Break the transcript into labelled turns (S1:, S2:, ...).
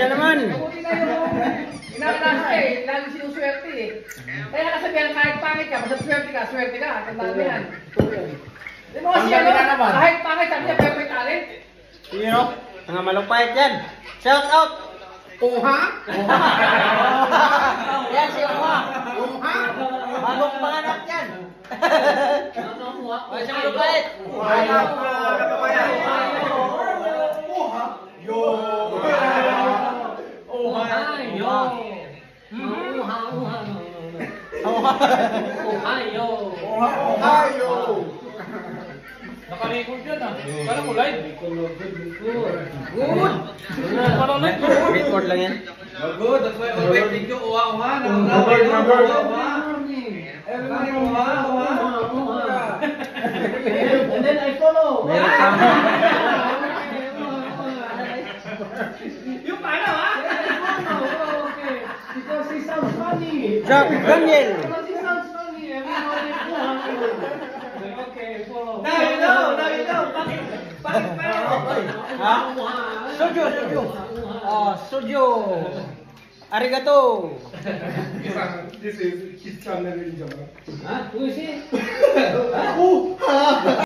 S1: na naman.
S2: Mabuti na yung inaalasa eh, lalo sinuswerte eh. Kaya nakasabihan kahit pangit ka, basta swerte ka, tandaan mo yan. Di mo kasi ano, kahit pangit, sabi niya pero may talent.
S1: Sino? Mga malupait yan. Shout out!
S3: Uha?
S1: Yan si Uha.
S3: Uha?
S1: Bagong panganak yan. Ay, si malupait.
S3: Uha? Yo! Ohio!
S2: Naka-record yan ah. Parang mo live.
S1: Good. Record lang yan.
S2: Good, that's why always thank you. Uha. And then I follow.
S1: Meron kang...
S2: Yung paano ha? Okay. Because he sounds funny.
S1: Jack Daniel.
S2: Because he sounds funny. Okay, follow. Now you know. Bakit
S1: Ha? Sojo. Sojo. Arigato.
S3: This is his channel in Japan.
S2: Huh? Who is he?
S3: Uha!